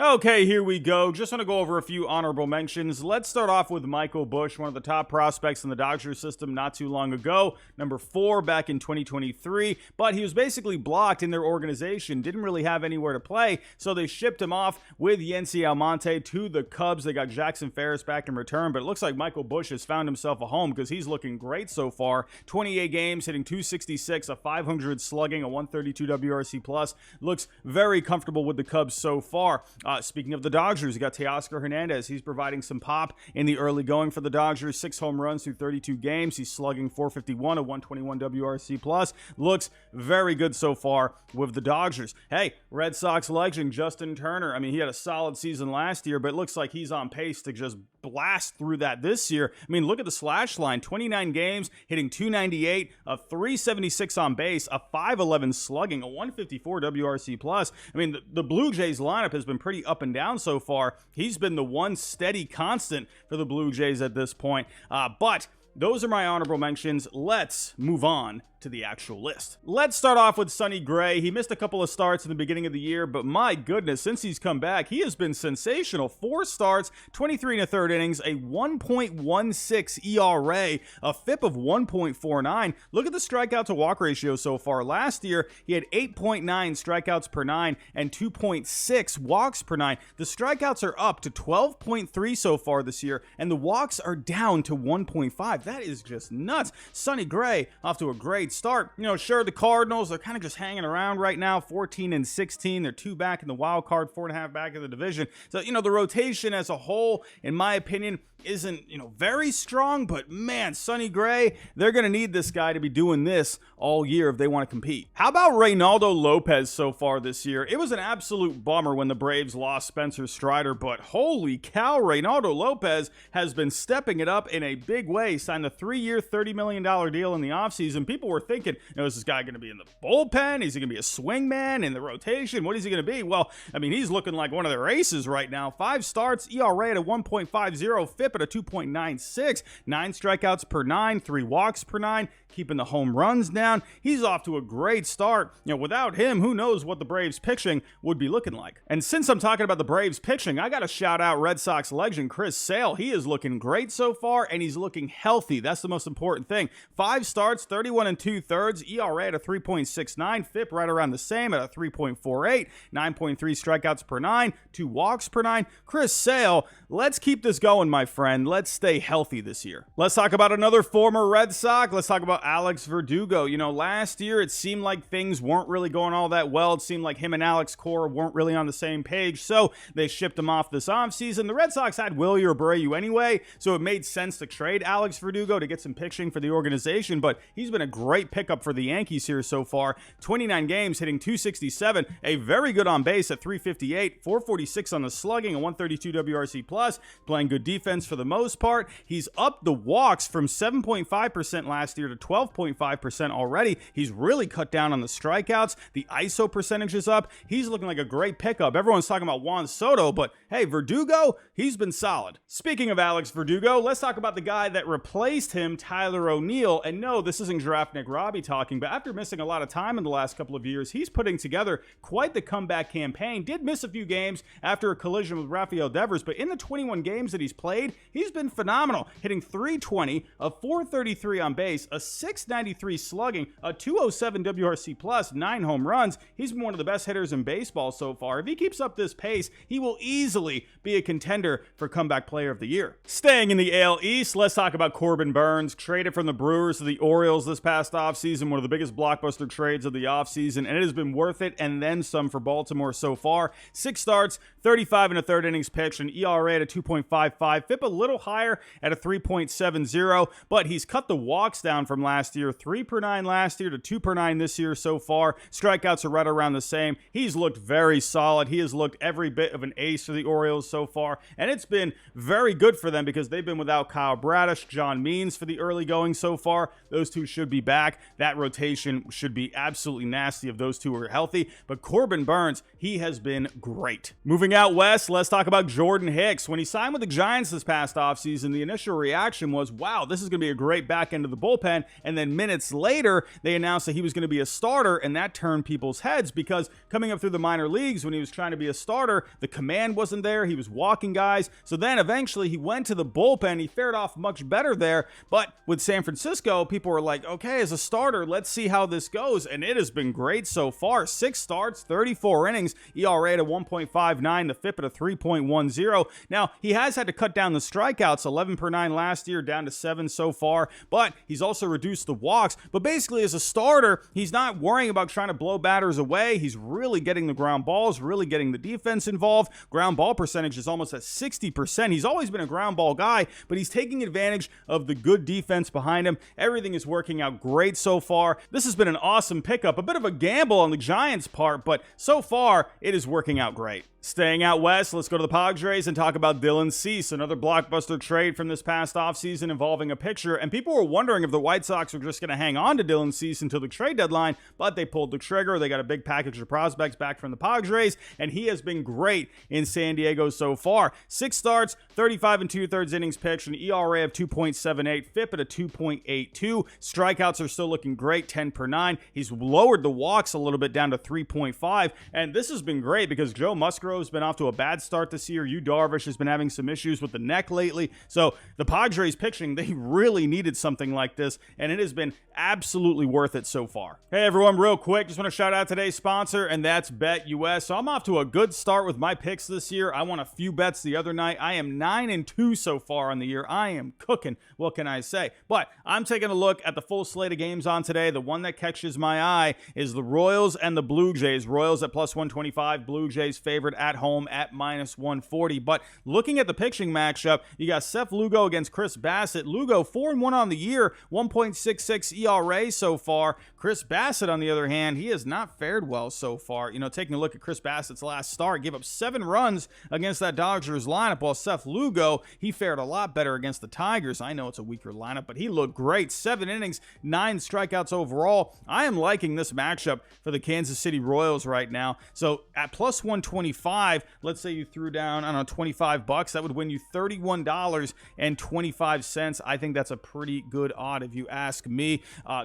Okay, here we go. Just want to go over a few honorable mentions. Let's start off with Michael Busch, one of the top prospects in the Dodgers system not too long ago. Number 4 back in 2023, but he was basically blocked in their organization. Didn't really have anywhere to play, so they shipped him off with Yency Almonte to the Cubs. They got Jackson Ferris back in return, but it looks like Michael Busch has found himself a home because he's looking great so far. 28 games, hitting .266, a .500 slugging, a .132 WRC+. Looks very comfortable with the Cubs so far. Speaking of the Dodgers, you got Teoscar Hernandez. He's providing some pop in the early going for the Dodgers. 6 home runs through 32 games. He's slugging .451, a .121 WRC+. Looks very good so far with the Dodgers. Hey, Red Sox legend Justin Turner. I mean, he had a solid season last year, but it looks like he's on pace to just blast through that this year. I mean, look at the slash line. 29 games, hitting .298, a .376 on base, a .511 slugging, a .154 WRC+. I mean, the Blue Jays lineup has been pretty up and down so far. He's been the one steady constant for the Blue Jays at this point. But those are my honorable mentions. Let's move on to the actual list. Let's start off with Sonny Gray. He missed a couple of starts in the beginning of the year, but my goodness, since he's come back, he has been sensational. 4 starts, 23 1/3 innings, a 1.16 ERA, a FIP of 1.49. Look at the strikeout to walk ratio so far. Last year, he had 8.9 strikeouts per 9 and 2.6 walks per 9. The strikeouts are up to 12.3 so far this year, and the walks are down to 1.5. That is just nuts. Sonny Gray off to a great start. You know, sure, the Cardinals, they're kind of just hanging around right now, 14-16. They're 2 back in the wild card, 4.5 back in the division. So, you know, the rotation as a whole, in my opinion, isn't, very strong, but man, Sonny Gray, they're going to need this guy to be doing this all year if they want to compete. How about Reynaldo Lopez so far this year? It was an absolute bummer when the Braves lost Spencer Strider, but holy cow, Reynaldo Lopez has been stepping it up in a big way. Signed a 3-year, $30 million deal in the offseason. People were thinking, is this guy going to be in the bullpen? Is he going to be a swingman in the rotation? What is he going to be? Well, I mean, he's looking like one of their aces right now. 5 starts, ERA at a 1.50, FIP at a 2.96, 9 strikeouts per 9, 3 walks per 9, keeping the home runs down. He's off to a great start. Without him, who knows what the Braves pitching would be looking like. And since I'm talking about the Braves pitching, I got to shout out Red Sox legend Chris Sale. He is looking great so far, and he's looking healthy. That's the most important thing. 5 starts, 31 2/3, ERA at a 3.69, FIP right around the same at a 3.48, 9.3 strikeouts per 9, 2 walks per 9. Chris Sale, let's keep this going, my friend. Let's stay healthy this year. Let's talk about another former Red Sox. Let's talk about Alex Verdugo. Last year it seemed like things weren't really going all that well. It seemed like him and Alex Cora weren't really on the same page, so they shipped him off this offseason. The Red Sox had Willie Abreu anyway, so it made sense to trade Alex Verdugo to get some pitching for the organization, but he's been a great pickup for the Yankees here so far. 29 games, hitting .267, a very good on base at 358, 446 on the slugging, a 132 WRC+, playing good defense for the most part. He's up the walks from 7.5% last year to 12.5% already. He's really cut down on the strikeouts. The ISO percentage is up. He's looking like a great pickup. Everyone's talking about Juan Soto, but hey, Verdugo, he's been solid. Speaking of Alex Verdugo, let's talk about the guy that replaced him, Tyler O'Neill. And no, this isn't Draft Nick Robbie talking, but after missing a lot of time in the last couple of years, he's putting together quite the comeback campaign. Did miss a few games after a collision with Rafael Devers, but in the 21 games that he's played, he's been phenomenal, hitting .320, a .433 on base, a .693 slugging, a .207 WRC+, 9 home runs. He's been one of the best hitters in baseball so far. If he keeps up this pace, he will easily be a contender for Comeback Player of the Year. Staying in the AL East, let's talk about Corbin Burnes. Traded from the Brewers to the Orioles this past offseason, one of the biggest blockbuster trades of the offseason, and it has been worth it and then some for Baltimore so far. 6 starts, 35 1/3 innings pitched, an ERA at a 2.55, FIP a little higher at a 3.70, but he's cut the walks down from last year, 3 per 9 last year to 2 per 9 this year so far. Strikeouts are right around the same. He's looked very solid. He has looked every bit of an ace for the Orioles so far, and it's been very good for them because they've been without Kyle Bradish, John Means for the early going so far. Those two should be back. back. That rotation should be absolutely nasty if those two are healthy. But Corbin Burnes, he has been great. Moving out west, let's talk about Jordan Hicks. When he signed with the Giants this past offseason, the initial reaction was, wow, this is going to be a great back end of the bullpen. And then minutes later, they announced that he was going to be a starter, and that turned people's heads because coming up through the minor leagues when he was trying to be a starter, the command wasn't there. He was walking guys. So then eventually he went to the bullpen. He fared off much better there. But with San Francisco, people were like, okay, as a starter, let's see how this goes. And it has been great so far. 6 starts, 34 innings, ERA at a 1.59, the FIP at a 3.10. Now, he has had to cut down the strikeouts, 11 per 9 last year, down to 7 so far, but he's also reduced the walks. But basically, as a starter, he's not worrying about trying to blow batters away. He's really getting the ground balls, really getting the defense involved. Ground ball percentage is almost at 60%. He's always been a ground ball guy, but he's taking advantage of the good defense behind him. Everything is working out great so far. This has been an awesome pickup, a bit of a gamble on the Giants' part, but so far, it is working out great. Staying out west, let's go to the Padres and talk about Dylan Cease, another blockbuster trade from this past offseason involving a pitcher. And people were wondering if the White Sox were just going to hang on to Dylan Cease until the trade deadline, but they pulled the trigger. They got a big package of prospects back from the Padres, and he has been great in San Diego so far. 6 starts, 35 2/3 innings pitched, an ERA of 2.78, FIP at a 2.82. Strikeouts are still looking great, 10 per 9. He's lowered the walks a little bit down to 3.5, and this has been great because Joe Musgrove has been off to a bad start this year. Yu Darvish has been having some issues with the neck lately. So the Padres pitching, they really needed something like this, and it has been absolutely worth it so far. Hey everyone, real quick, just want to shout out today's sponsor, and that's BetUS. So I'm off to a good start with my picks this year. I won a few bets the other night. I am 9-2 so far on the year. I am cooking. What can I say? But I'm taking a look at the full slate of games on today. The one that catches my eye is the Royals and the Blue Jays. Royals at plus 125, Blue Jays favored at home at minus 140. But looking at the pitching matchup, you got Seth Lugo against Chris Bassett. Lugo 4-1 on the year, 1.66 ERA so far. Chris Bassett, on the other hand, he has not fared well so far. You know, taking a look at Chris Bassett's last start, gave up 7 runs against that Dodgers lineup, while Seth Lugo, he fared a lot better against the Tigers. I know it's a weaker lineup, but he looked great. 7 innings, 9 strikeouts overall. I am liking this matchup for the Kansas City Royals right now. So at plus 125, let's say you threw down, I don't know, $25, that would win you $31.25. I think that's a pretty good odd if you ask me.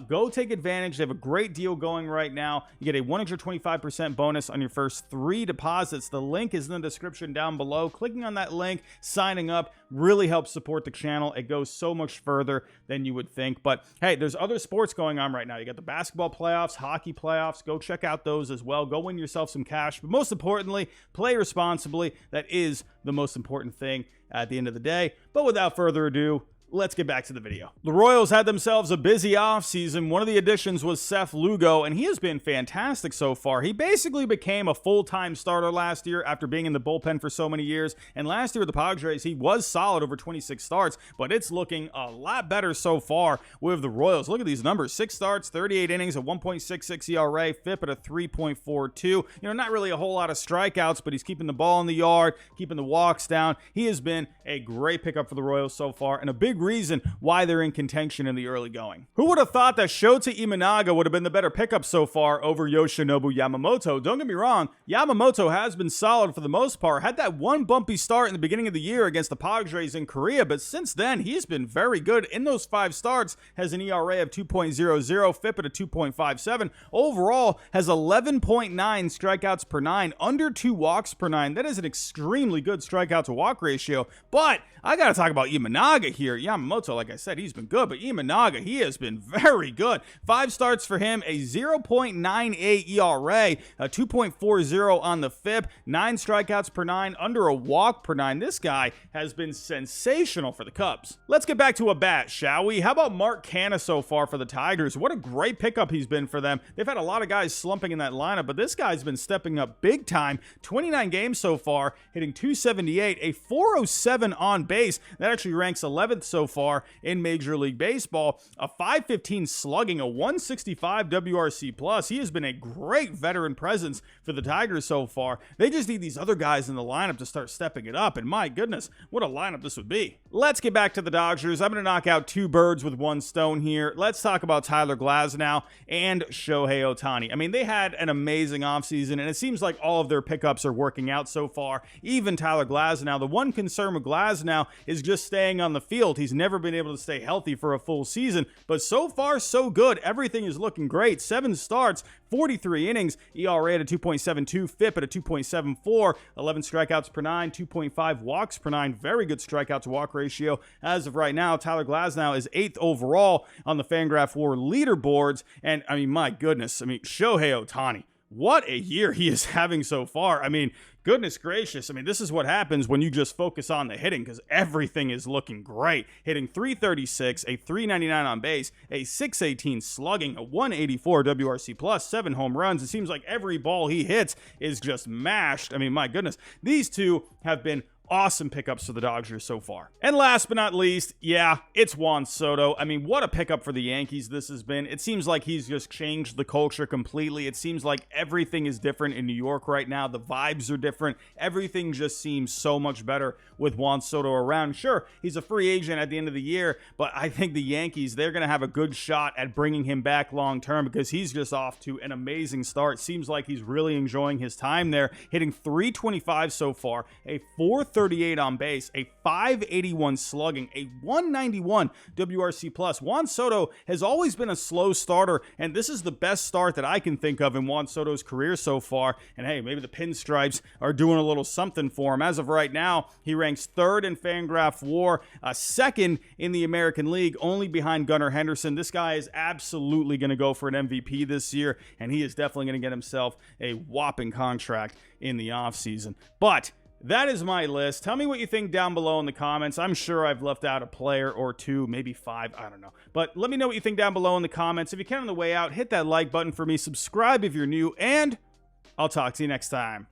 Go take advantage. They have a great deal going right now. You get a 125% bonus on your first 3 deposits. The link is in the description down below. Clicking on that link, signing up, really helps support the channel. It goes so much further than you would think. But hey, there's other sports going on right now. You got the basketball playoffs, hockey playoffs. Go check out those as well. Go win yourself some cash. But most importantly, play responsibly. That is the most important thing at the end of the day. But without further ado, let's get back to the video. The Royals had themselves a busy offseason. One of the additions was Seth Lugo, and he has been fantastic so far. He basically became a full-time starter last year after being in the bullpen for so many years. And last year with the Padres, he was solid over 26 starts, but it's looking a lot better so far with the Royals. Look at these numbers. 6 starts, 38 innings, a 1.66 ERA, FIP at a 3.42. You know, not really a whole lot of strikeouts, but he's keeping the ball in the yard, keeping the walks down. He has been a great pickup for the Royals so far, and a big reason why they're in contention in the early going. Who would have thought that Shota Imanaga would have been the better pickup so far over Yoshinobu Yamamoto? Don't get me wrong, Yamamoto has been solid for the most part. Had that one bumpy start in the beginning of the year against the Padres in Korea, but since then, he's been very good. In those 5 starts, has an ERA of 2.00, FIP at a 2.57. Overall, has 11.9 strikeouts per 9, under 2 walks per 9. That is an extremely good strikeout to walk ratio. But I got to talk about Imanaga here. Yamamoto, like I said, he's been good, but Imanaga, he has been very good. 5 starts for him, a 0.98 ERA, a 2.40 on the FIP, 9 strikeouts per 9, under a walk per 9. This guy has been sensational for the Cubs. Let's get back to a bat, shall we? How about Mark Canha so far for the Tigers? What a great pickup he's been for them. They've had a lot of guys slumping in that lineup, but this guy's been stepping up big time. 29 games so far, hitting .278, a .407 on base. That actually ranks 11th so far in Major League Baseball. A 515 slugging, a 165 WRC plus. He has been a great veteran presence for the Tigers so far. They just need these other guys in the lineup to start stepping it up, and my goodness, what a lineup this would be. Let's get back to the Dodgers. I'm going to knock out two birds with one stone here. Let's talk about Tyler Glasnow and Shohei Ohtani. I mean, they had an amazing offseason, and it seems like all of their pickups are working out so far. Even Tyler Glasnow. The one concern with Glasnow is just staying on the field. He's never been able to stay healthy for a full season, but so far, so good. Everything is looking great. 7 starts, 43 innings, ERA at a 2.72, FIP at a 2.74, 11 strikeouts per 9, 2.5 walks per 9. Very good strikeout to walk ratio. As of right now, Tyler Glasnow is 8th overall on the Fangraph WAR leaderboards. And I mean, my goodness, Shohei Ohtani, what a year he is having so far. I mean, goodness gracious. I mean, this is what happens when you just focus on the hitting, because everything is looking great. Hitting 336, a 399 on base, a 618 slugging, a 184 WRC plus, 7 home runs. It seems like every ball he hits is just mashed. I mean, my goodness. These two have been awesome pickups for the Dodgers so far. And last but not least, yeah, it's Juan Soto. I mean, what a pickup for the Yankees this has been. It seems like he's just changed the culture completely. It seems like everything is different in New York right now. The vibes are different. Everything just seems so much better with Juan Soto around. Sure, he's a free agent at the end of the year, but I think the Yankees, they're going to have a good shot at bringing him back long term, because he's just off to an amazing start. Seems like he's really enjoying his time there, hitting 325 so far, a 438 on base, a 581 slugging, a 191 WRC plus. Juan Soto has always been a slow starter, and this is the best start that I can think of in Juan Soto's career so far. And hey, maybe the pinstripes are doing a little something for him. As of right now, he ranks 3rd in Fangraph WAR, 2nd in the American League, only behind Gunnar Henderson. This guy is absolutely going to go for an MVP this year, and he is definitely going to get himself a whopping contract in the offseason. But that is my list. Tell me what you think down below in the comments. I'm sure I've left out a player or two, maybe 5, I don't know. But let me know what you think down below in the comments. If you can on the way out, hit that like button for me, subscribe if you're new, and I'll talk to you next time.